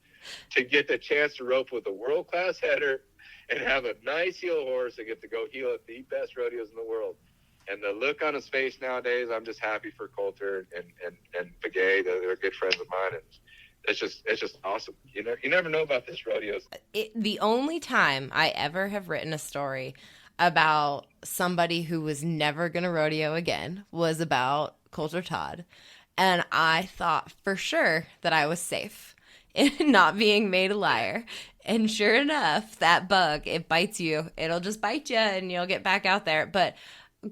to get the chance to rope with a world-class header and have a nice heel horse and get to go heel at the best rodeos in the world. And the look on his face nowadays, I'm just happy for Coulter and Begay. They're good friends of mine, and it's just awesome. You never know about this rodeos. The only time I ever have written a story about somebody who was never going to rodeo again was about Coulter Todd. And I thought for sure that I was safe in not being made a liar. And sure enough, that bug, it bites you. It'll just bite you and you'll get back out there. But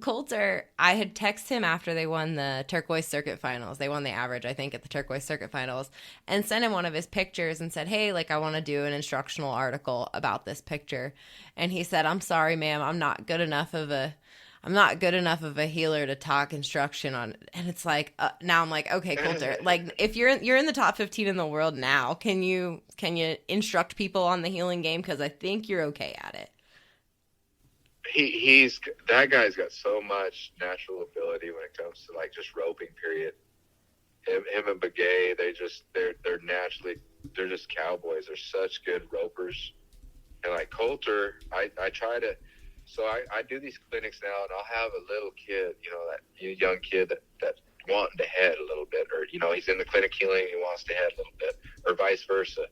Coulter, I had texted him after they won the Turquoise Circuit Finals. They won the average, I think, at the Turquoise Circuit Finals, and sent him one of his pictures and said, hey, like, I want to do an instructional article about this picture. And he said, I'm sorry, ma'am, I'm not good enough of a healer to talk instruction on. And it's like, now I'm like, okay, Coulter, like, if you're in the top 15 in the world now, can you instruct people on the healing game? Because I think you're okay at it. That guy's got so much natural ability when it comes to, like, just roping, period. Him and Begay, they're just cowboys. They're such good ropers. And like Coulter, I try to, so I do these clinics now, and I'll have a little kid, that young kid that wanting to head a little bit, or, he's in the clinic healing and he wants to head a little bit, or vice versa.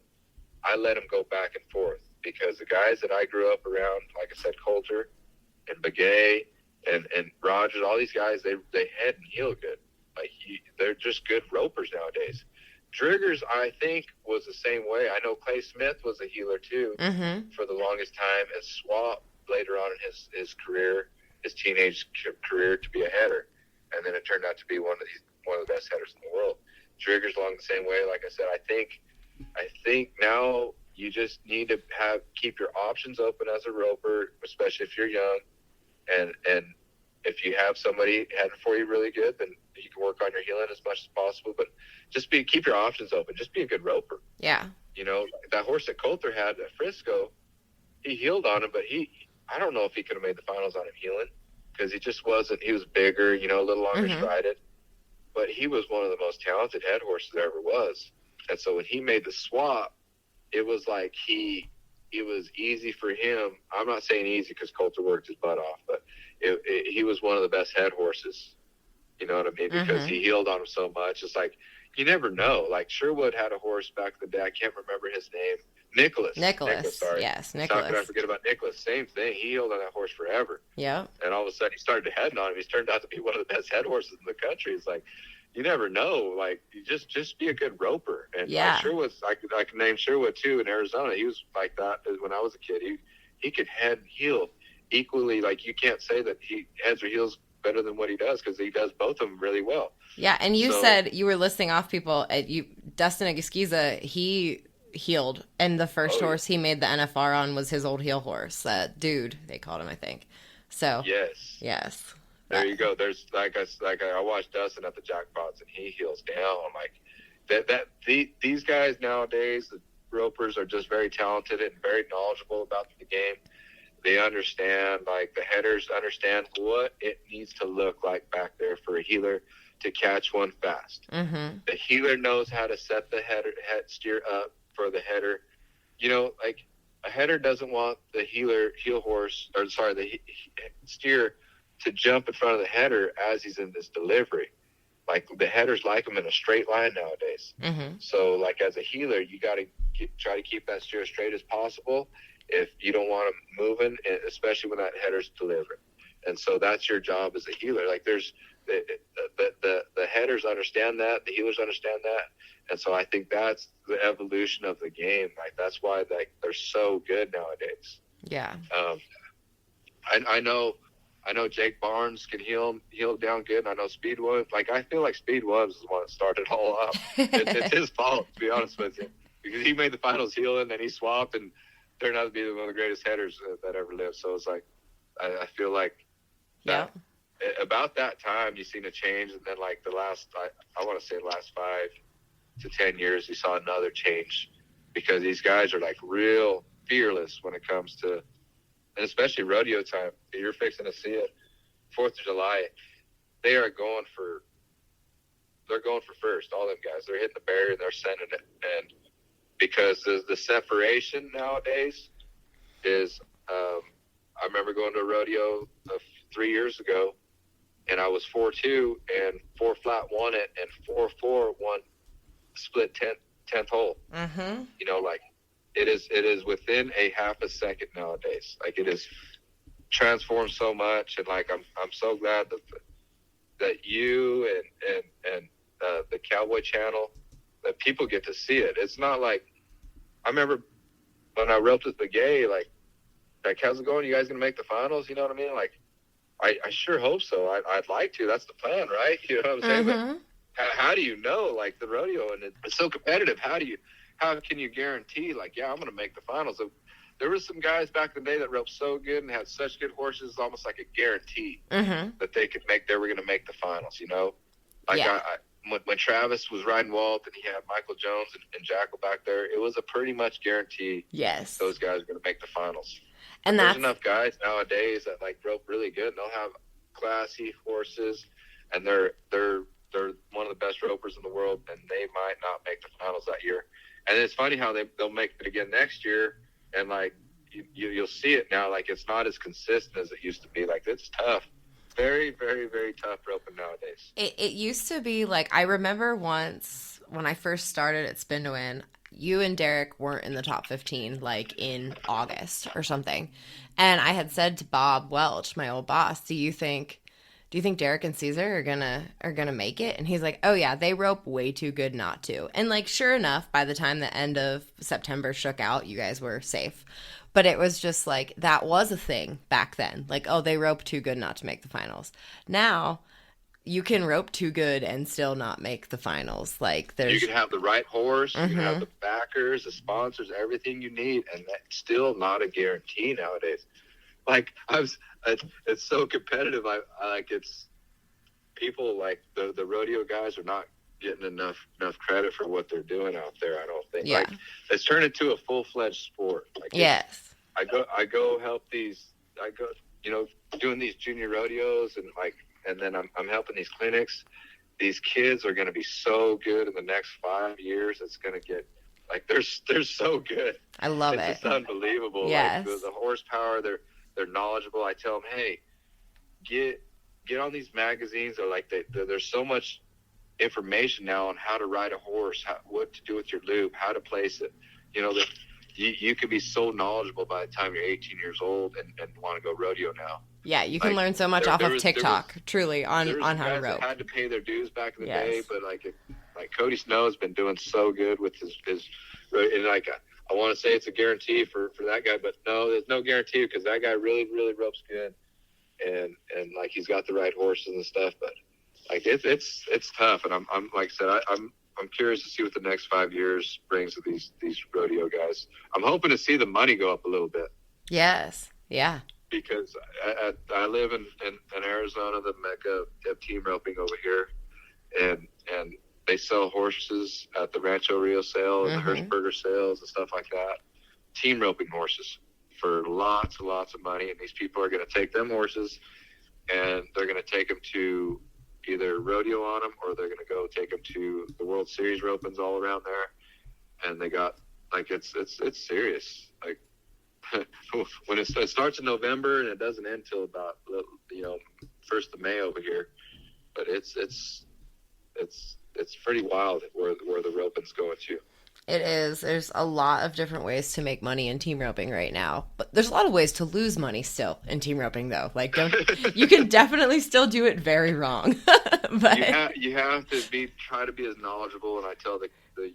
I let him go back and forth, because the guys that I grew up around, like I said, Coulter and Begay and Rogers, all these guys, they head and heal good. Like, they're just good ropers nowadays. Driggers, I think, was the same way. I know Clay Smith was a healer too for the longest time, and Swap later on in his career, his teenage career, to be a header, and then it turned out to be one of the best headers in the world. Driggers along the same way. Like I said, I think now you just need to keep your options open as a roper, especially if you're young. And if you have somebody heading for you really good, then you can work on your healing as much as possible. But just keep your options open. Just be a good roper. Yeah. That horse that Coulter had at Frisco, he healed on him, but I don't know if he could have made the finals on him healing, because he just wasn't. He was bigger, a little longer strided. But he was one of the most talented head horses there ever was. And so when he made the swap, it was like it was easy for him. I'm not saying easy because Coulter worked his butt off, but he was one of the best head horses. You know what I mean? Because he healed on him so much. It's like, you never know. Like, Sherwood had a horse back in the day. I can't remember his name. Nicholas, sorry. Yes, Nicholas. How could I forget about Nicholas? Same thing. He healed on that horse forever. Yeah. And all of a sudden, he started heading on him. He's turned out to be one of the best head horses in the country. It's like, you never know. Like, you just be a good roper. And Sherwood, I can name Sherwood too in Arizona. He was like that when I was a kid. He could head and heel equally. Like, you can't say that he heads or heels better than what he does, because he does both of them really well. Yeah, and you said you were listing off people. Dustin Egiskiza, he healed, and the first horse he made the NFR on was his old heel horse. Dude, they called him, I think. So yes. There you go. There's I watched Dustin at the jackpots, and he heals down. Like these guys nowadays, the ropers are just very talented and very knowledgeable about the game. They understand, like the headers understand what it needs to look like back there for a healer to catch one fast. Mm-hmm. The healer knows how to set the head steer up for the header. You know, like a header doesn't want the the steer to jump in front of the header as he's in this delivery. Like the headers like them in a straight line nowadays. Mm-hmm. So like as a healer, you got to try to keep that steer as straight as possible if you don't want them moving, especially when that header's delivering. And so that's your job as a healer. Like there's the headers understand that, the healers understand that. And so I think that's the evolution of the game. Like that's why they're so good nowadays. Yeah. I know Jake Barnes can heal down good, and I know Speed Williams. Like I feel like Speed Williams is the one that started it all up. It's his fault, to be honest with you, because he made the finals healing, then he swapped and turned out to be one of the greatest headers that ever lived. So it's like I feel like that, about that time you seen a change, and then like the last I want to say the last 5 to 10 years you saw another change, because these guys are like real fearless when it comes to, and especially rodeo time. You're fixing to see it. 4th of July, they're going for first. All them guys, they're hitting the barrier and they're sending it. And because the separation nowadays is, I remember going to a rodeo 3 years ago, and I was 4-2, and 4 flat won it, and 4-4 won split 10th hole. Mm-hmm. You know, like it is within a half a second nowadays. Like it is transformed so much, and like I'm so glad that you and the Cowboy Channel, that people get to see it. It's not like, I remember when I roped with Begay, like how's it going? You guys gonna make the finals? You know what I mean? Like I sure hope so. I'd like to. That's the plan, right? You know what I'm saying? Mm-hmm. But how do you know, like the rodeo, and it's so competitive. How can you guarantee, like, yeah, I'm going to make the finals? There were some guys back in the day that roped so good and had such good horses, almost like a guarantee that they were going to make the finals, you know? Like when Travis was riding Walt and he had Michael Jones and Jackal back there, it was a pretty much guarantee. Yes. Those guys are going to make the finals. And there's enough guys nowadays that like rope really good, and they'll have classy horses, and they're one of the best ropers in the world, and they might not make the finals that year. And it's funny how they'll make it again next year, and like you'll see it now. Like it's not as consistent as it used to be. Like it's tough, very, very, very tough roping nowadays. It used to be like, I remember once when I first started at Spin to Win, you and Derrick weren't in the top 15 like in August or something, and I had said to Bob Welch, my old boss, do you think Derrick and Cesar are gonna make it? And he's like, oh yeah, they rope way too good not to. And like, sure enough, by the time the end of September shook out, you guys were safe. But it was just like, that was a thing back then. Like, oh, they rope too good not to make the finals. Now you can rope too good and still not make the finals. Like you can have the right horse, you can have the backers, the sponsors, everything you need, and that's still not a guarantee nowadays. Like it's so competitive. I like, it's people like the rodeo guys are not getting enough credit for what they're doing out there. I don't think. Yeah. Like it's turned into a full-fledged sport. Like yes. I go help these. I go, you know, doing these junior rodeos, and then I'm helping these clinics. These kids are going to be so good in the next 5 years. It's going to get like they're so good. I love it. It's unbelievable. Yes. Like the horsepower. They're knowledgeable. I tell them, hey, get on these magazines. Or like there's so much information now on how to ride a horse, what to do with your loop, how to place it. You know, that you can be so knowledgeable by the time you're 18 years old and want to go rodeo now. Yeah, you can learn so much off of TikTok, truly, on how to rope. Had to pay their dues back in the day, but like Cody Snow has been doing so good with his and like I want to say it's a guarantee for that guy, but no, there's no guarantee, because that guy really, really ropes good, and like he's got the right horses and stuff. But like it's tough, and I'm like I said, I'm curious to see what the next 5 years brings to these rodeo guys. I'm hoping to see the money go up a little bit. Yes. Yeah. Because I live in Arizona, the mecca of team roping over here, and they sell horses at the Rancho Rio sale and the Hirschberger sales and stuff like that. Team roping horses for lots and lots of money, and these people are going to take them horses and they're going to take them to either rodeo on them, or they're going to go take them to the World Series ropings all around there. And they got, like, it's serious. Like, when it starts in November and it doesn't end till about, 1st of May over here, but it's pretty wild where the roping's going to. It is. There's a lot of different ways to make money in team roping right now, but there's a lot of ways to lose money still in team roping, though. Like, you can definitely still do it very wrong. But you have to try to be as knowledgeable, and I tell the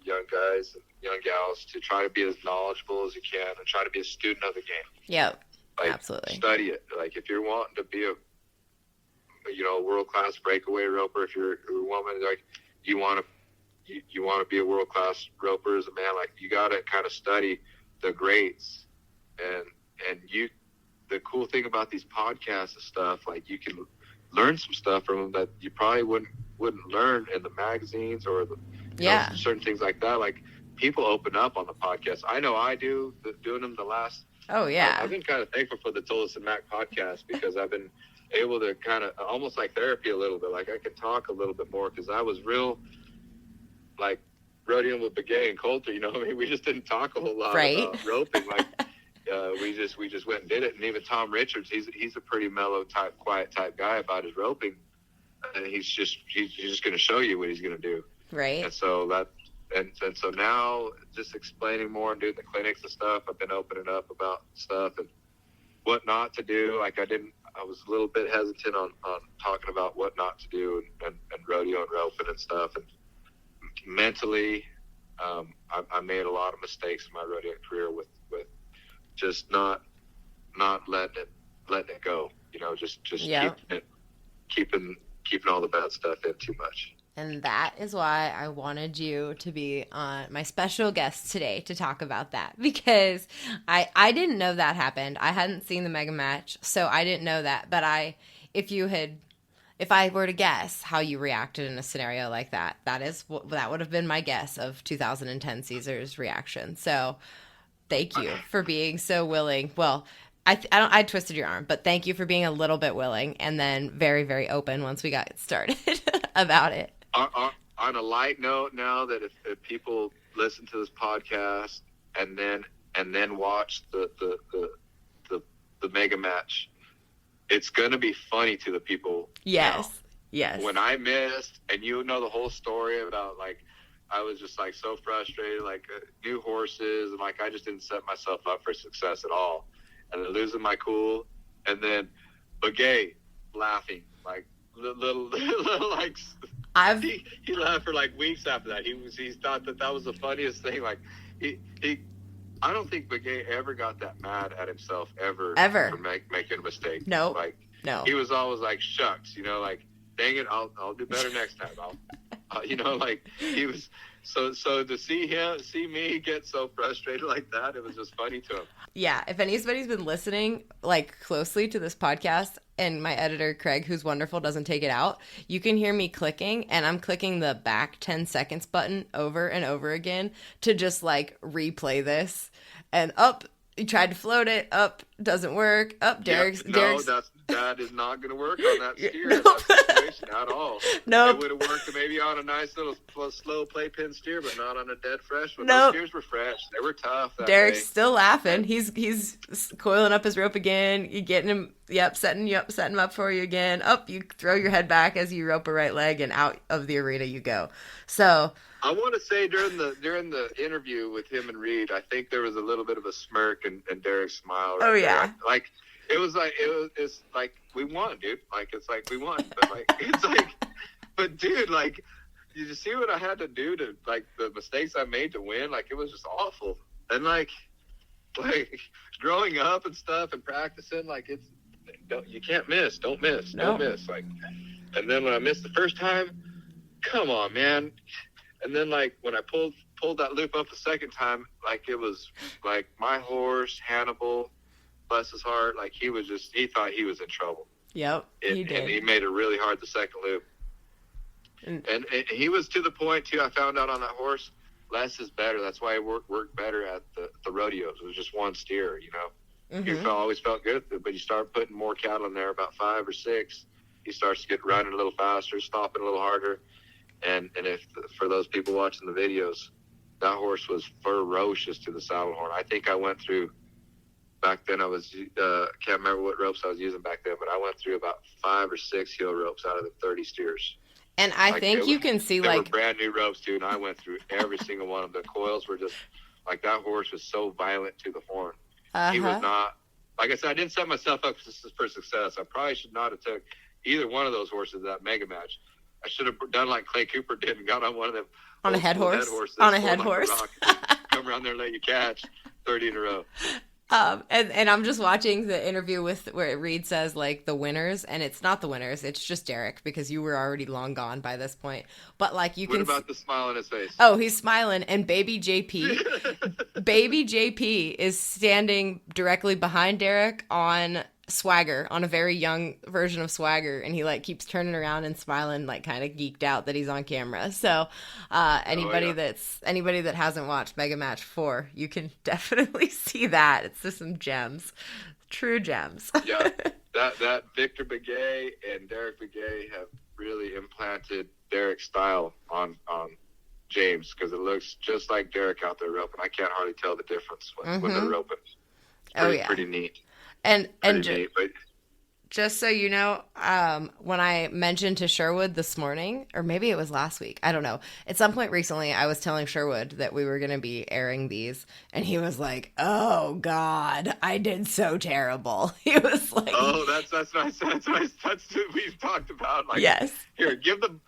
young guys and young gals to try to be as knowledgeable as you can and try to be a student of the game. Yep, like, absolutely. Study it. Like, if you're wanting to be a world-class breakaway roper, if you're a woman, like, you want to be a world-class roper as a man, like, you got to kind of study the greats. And the cool thing about these podcasts and stuff, like, you can learn some stuff from them that you probably wouldn't learn in the magazines or certain things like that. Like, people open up on the podcast. I know I do, doing them the last. Oh yeah. I've been kind of thankful for the Tolis and Mac podcast, because I've been able to kind of almost like therapy a little bit. Like, I could talk a little bit more, because I was real, like, rodeoing with Begay and Coulter, we just didn't talk a whole lot about roping. Like, we just went and did it. And even Tom Richards, he's a pretty mellow type, quiet type guy about his roping, and he's just going to show you what he's going to do. Right. And so so now, just explaining more and doing the clinics and stuff, I've been opening up about stuff and what not to do. Like, I was a little bit hesitant on talking about what not to do and rodeo and roping and stuff. And mentally, I made a lot of mistakes in my rodeo career with just not letting it go. Just keeping all the bad stuff in too much. And that is why I wanted you to be on my special guest today to talk about that, because I didn't know that happened. I hadn't seen the mega match, so I didn't know that. But if I were to guess how you reacted in a scenario like that, that would have been my guess of 2010 Cesar's reaction. So thank you for being so willing. Well, I twisted your arm, but thank you for being a little bit willing and then very, very open once we got started about it. On a light note, now that if people listen to this podcast and then watch the mega match, it's gonna be funny to the people. Yes. When I missed, and the whole story about, like, I was just, like, so frustrated, like, new horses, and, like, I just didn't set myself up for success at all, and then losing my cool, and then Begay laughing, like, little like. He laughed for, like, weeks after that. He thought that was the funniest thing. Like, I don't think Begay ever got that mad at himself ever for making a mistake. No, like, no. He was always like, shucks, like, dang it, I'll do better next time. Like, he was so to see me get so frustrated like that, it was just funny to him. Yeah, if anybody's been listening, like, closely to this podcast, and my editor, Craig, who's wonderful, doesn't take it out, you can hear me clicking, and I'm clicking the back 10 seconds button over and over again to just, like, replay this. And he tried to float it, doesn't work, Derrick's. That is not going to work on that steer, that situation at all. Nope. It would have worked maybe on a nice little slow playpen steer, but not on a dead fresh one. Nope. Those steers were fresh. They were tough. Derrick's still laughing. He's coiling up his rope again. You getting him, setting him up for you again. You throw your head back as you rope a right leg, and out of the arena you go. So I want to say during the interview with him and Reed, I think there was a little bit of a smirk and Derrick's smile. Right there. Like, it's like we won, dude. Like, it's like we won, but but dude, like, did you see what I had to do to, like, the mistakes I made to win? Like, it was just awful. And like growing up and stuff and practicing, like, you can't miss. Don't miss. No. Don't miss. Like, and then when I missed the first time, come on, man. And then like when I pulled that loop up the second time, like it was like my horse, Hannibal, bless his heart, like he thought he was in trouble. Yep, he did. And he made it really hard the second loop. And he was to the point, too, I found out on that horse, less is better. That's why he worked better at the rodeos. It was just one steer, you know. Mm-hmm. He always felt good, but you start putting more cattle in there, about 5 or 6, he starts to get running a little faster, stopping a little harder. And for those people watching the videos, that horse was ferocious to the saddle horn. I think I went through, back then I can't remember what ropes I was using back then, but I went through about 5 or 6 heel ropes out of the 30 steers. And I think you can see, they like, were brand new ropes, too, and I went through every single one of them. The coils were just, like, that horse was so violent to the horn. He was not, like I said, I didn't set myself up for success. I probably should not have took either one of those horses to that mega match. I should have done like Clay Cooper did and got on one of them. On a head horse? On a head horse. Come around there and let you catch 30 in a row. And I'm just watching the interview where Reed says, like, the winners, and it's not the winners, it's just Derrick, because you were already long gone by this point. But, like, What about the smile on his face? Oh, he's smiling, and baby JP is standing directly behind Derrick on Swagger, on a very young version of Swagger, and he, like, keeps turning around and smiling, like, kind of geeked out that he's on camera. So anybody that hasn't watched Mega Match 4, you can definitely see that. It's just some gems, true gems. Yeah, that Victor Begay and Derrick Begay have really implanted Derrick's style on James, because it looks just like Derrick out there roping. I can't hardly tell the difference when they're roping. It's pretty neat. And just so you know, when I mentioned to Sherwood this morning, or maybe it was last week, I don't know. At some point recently, I was telling Sherwood that we were going to be airing these, and he was like, "Oh God, I did so terrible." He was like, "Oh, that's nice. That's nice. That's what we've talked about." Like, yes. Here, give the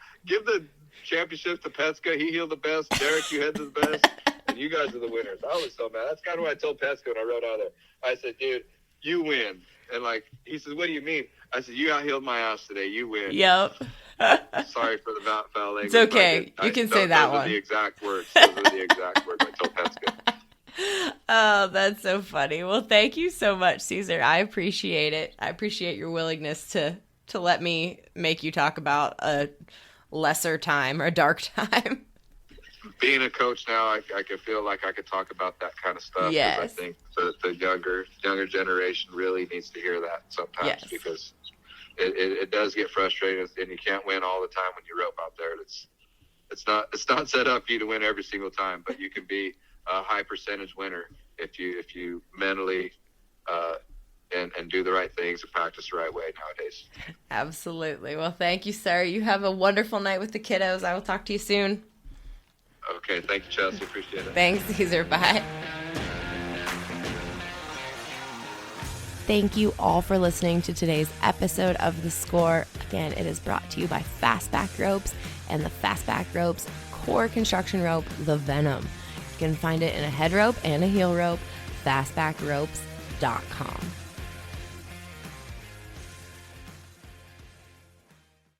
championship to Petska. He healed the best. Derrick, you head to the best, and you guys are the winners. I was so mad. That's kind of what I told Petska when I rode out there. I said, "Dude, you win." And like, he says, "What do you mean?" I said, "You out-heeled my ass today. You win." Yep. Sorry for the foul language. It's okay. You can say that one. Those are the exact words. Those are the exact words I told Petska. Oh, that's so funny. Well, thank you so much, Cesar. I appreciate it. I appreciate your willingness to let me make you talk about a lesser time or a dark time. Being a coach now, I can feel like I could talk about that kind of stuff. Yes. I think the younger generation really needs to hear that sometimes. Yes. Because it does get frustrating, and you can't win all the time when you rope out there. It's not set up for you to win every single time, but you can be a high percentage winner if you mentally and do the right things and practice the right way nowadays. Absolutely. Well, thank you, sir. You have a wonderful night with the kiddos. I will talk to you soon. Okay, thank you, Chelsea. Appreciate it. Thanks, Cesar. Bye. Thank you all for listening to today's episode of The Score. Again, it is brought to you by Fastback Ropes and the Fastback Ropes core construction rope, the Venom. You can find it in a head rope and a heel rope, fastbackropes.com.